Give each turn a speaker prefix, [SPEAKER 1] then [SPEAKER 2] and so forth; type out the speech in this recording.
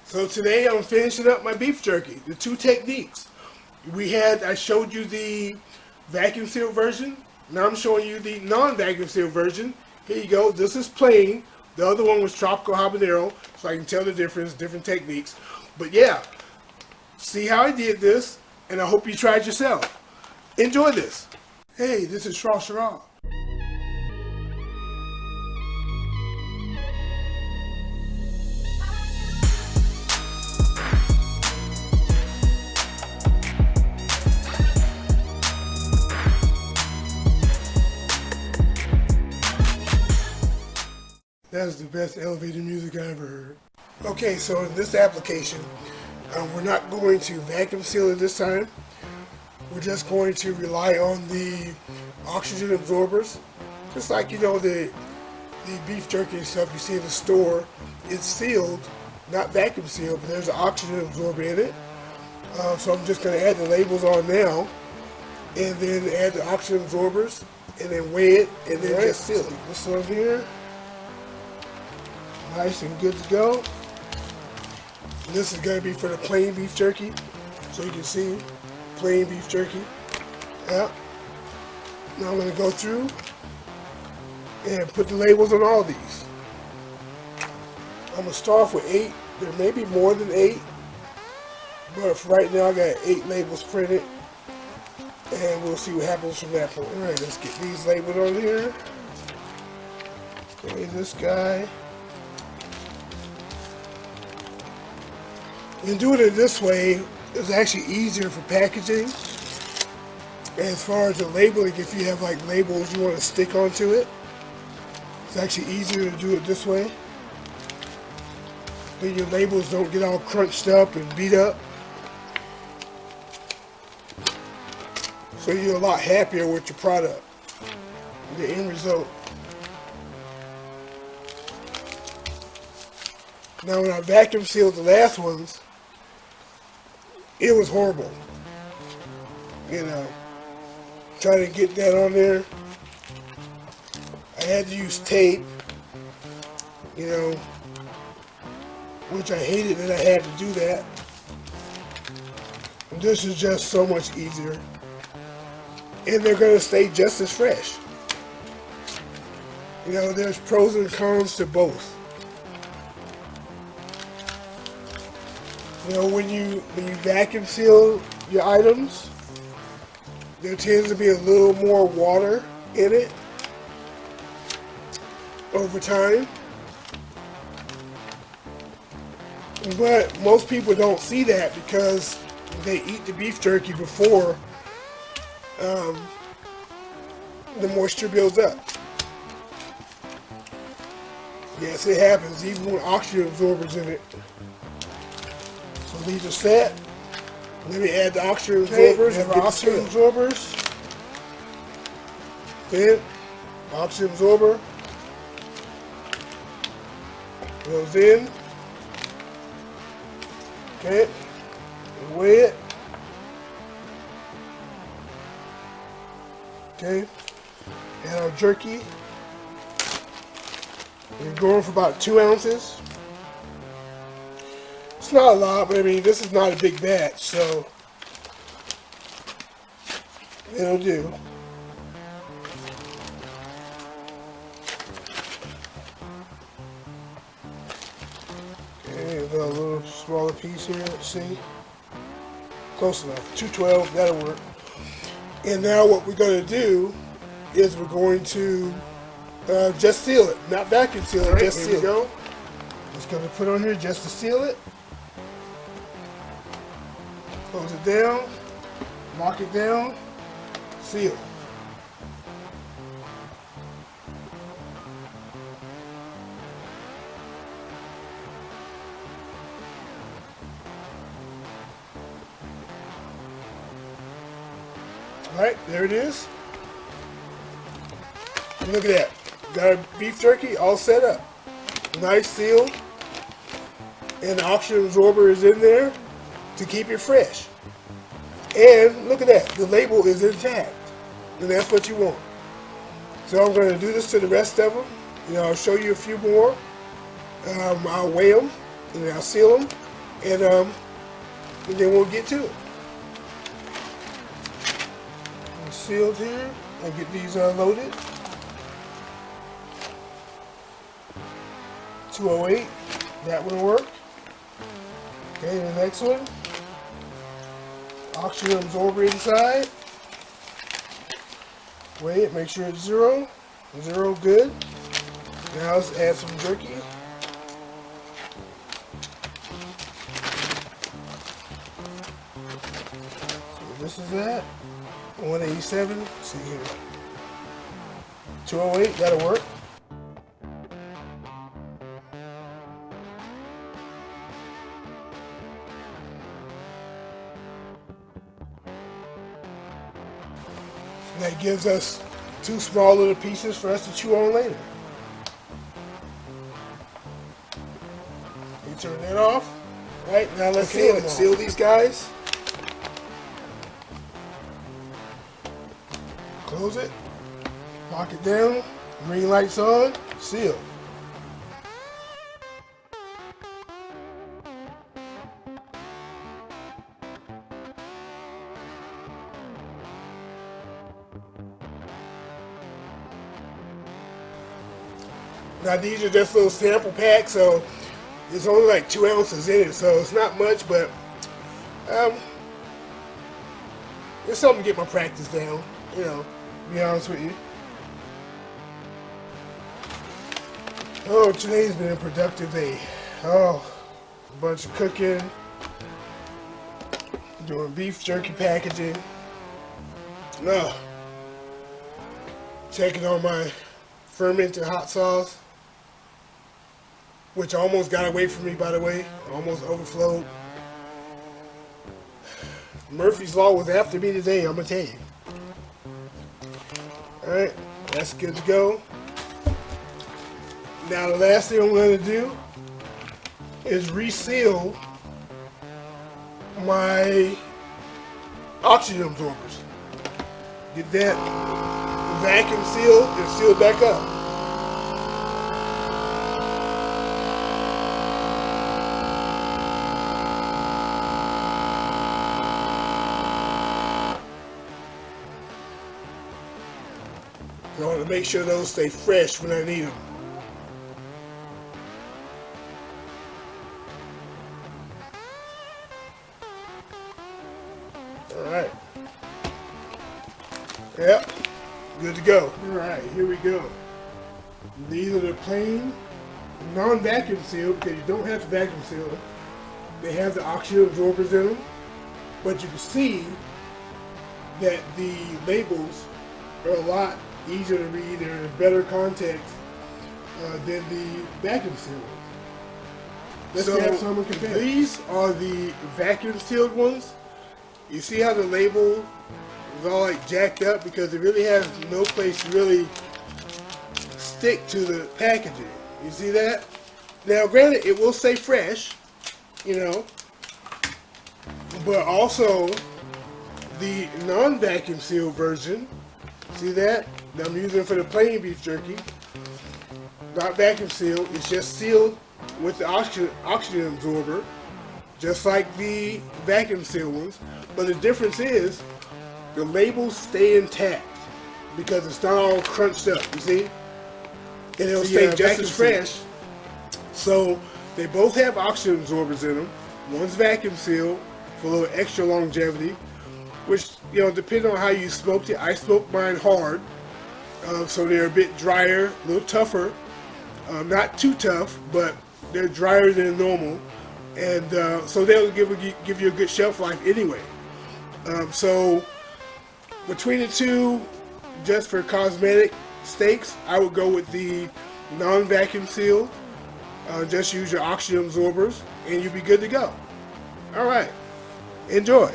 [SPEAKER 1] So today I'm finishing up my beef jerky. The two techniques. I showed you the vacuum sealed version. Now I'm showing you the non-vacuum sealed version. Here you go. This is plain. The other one was tropical habanero, so I can tell the difference, different techniques. But yeah, see how I did this, and I hope you try it yourself. Enjoy this. Hey, this is Shrashira. That is the best elevator music I ever heard. Okay, so in this application, we're not going to vacuum seal it this time. We're just going to rely on the oxygen absorbers. Just like, the beef jerky and stuff you see in the store, it's sealed, not vacuum sealed, but there's an oxygen absorber in it. So I'm just going to add the labels on now, and then add the oxygen absorbers, and then weigh it, and then just seal it. This one here. Nice and good to go. And this is going to be for the plain beef jerky. So you can see, plain beef jerky. Yep. Now I'm going to go through and put the labels on all these. I'm going to start off with 8. There may be more than 8. But for right now I got 8 labels printed. And we'll see what happens from that point. Alright, let's get these labeled on here. Okay, this guy. And doing it this way is actually easier for packaging. As far as the labeling, if you have like labels you want to stick onto it, it's actually easier to do it this way. Then your labels don't get all crunched up and beat up. So you're a lot happier with your product, the end result. Now when I vacuum sealed the last ones, it was horrible. Trying to get that on there. I had to use tape, which I hated that I had to do that. And this is just so much easier. And they're going to stay just as fresh. There's pros and cons to both. When you vacuum seal your items, there tends to be a little more water in it over time. But most people don't see that because they eat the beef jerky before the moisture builds up. Yes, it happens, even with oxygen absorbers in it. So these are set. Let me add the oxygen absorbers. Oxygen absorbers. Then, oxygen absorber goes in. Okay, weigh it. Okay, and our jerky. We're going for about 2 ounces. It's not a lot, but this is not a big batch, so it'll do. Okay, got a little smaller piece here, let's see. Close enough, 212, that'll work. And now what we're going to do is we're going to just seal it, not vacuum seal it, just seal it. Here we go. Just going to put on here just to seal it. Close it down, lock it down, seal. Alright, there it is. Look at that. Got our beef jerky all set up. Nice seal. And the oxygen absorber is in there to keep it fresh. And look at that, the label is intact. And that's what you want. So I'm going to do this to the rest of them. I'll show you a few more. I'll weigh them, and I'll seal them, and then we'll get to it. It's sealed here. I'll get these loaded. 208, that one will work. Okay, the next one. Oxygen absorber inside. Weigh it, make sure it's 0. 0, good. Now let's add some jerky. So this is that. 187. Let's see here. 208, that'll work. That gives us 2 small little pieces for us to chew on later. You turn that off. All right, now let's seal these guys. Close it. Lock it down. Green light's on. Seal. Now these are just little sample packs, so there's only like 2 ounces in it, so it's not much, but it's something to get my practice down, you know, to be honest with you. Oh, today's been a productive day. Oh, a bunch of cooking, doing beef jerky packaging. Checking on my fermented hot sauce, which almost got away from me, by the way. Almost overflowed. Murphy's Law was after me today, I'm gonna tell you. Alright, that's good to go. Now the last thing I'm gonna do is reseal my oxygen absorbers. Get that vacuum sealed and sealed back up. I want to make sure those stay fresh when I need them. Alright. Yep. Good to go. Alright, here we go. These are the plain, non-vacuum sealed, because you don't have to vacuum seal them. They have the oxygen absorbers in them. But you can see that the labels are a lot easier to read, they're in better context than the vacuum sealed ones. Let's have someone compare. These are the vacuum sealed ones. You see how the label is all like jacked up because it really has no place to really stick to the packaging. You see that? Now granted, it will say fresh, you know, but also the non-vacuum sealed version, see that? That I'm using for the plain beef jerky, not vacuum sealed, it's just sealed with the oxygen absorber, just like the vacuum sealed ones. But the difference is the labels stay intact because it's not all crunched up, you see? And it'll stay just as fresh. So they both have oxygen absorbers in them. One's vacuum sealed for a little extra longevity, which, you know, depending on how you smoked it. I smoked mine hard, so they're a bit drier, a little tougher. Not too tough, but they're drier than normal, and so they'll give you a good shelf life anyway. So between the two, just for cosmetic stakes, I would go with the non-vacuum sealed. Just use your oxygen absorbers, and you'll be good to go. All right, enjoy.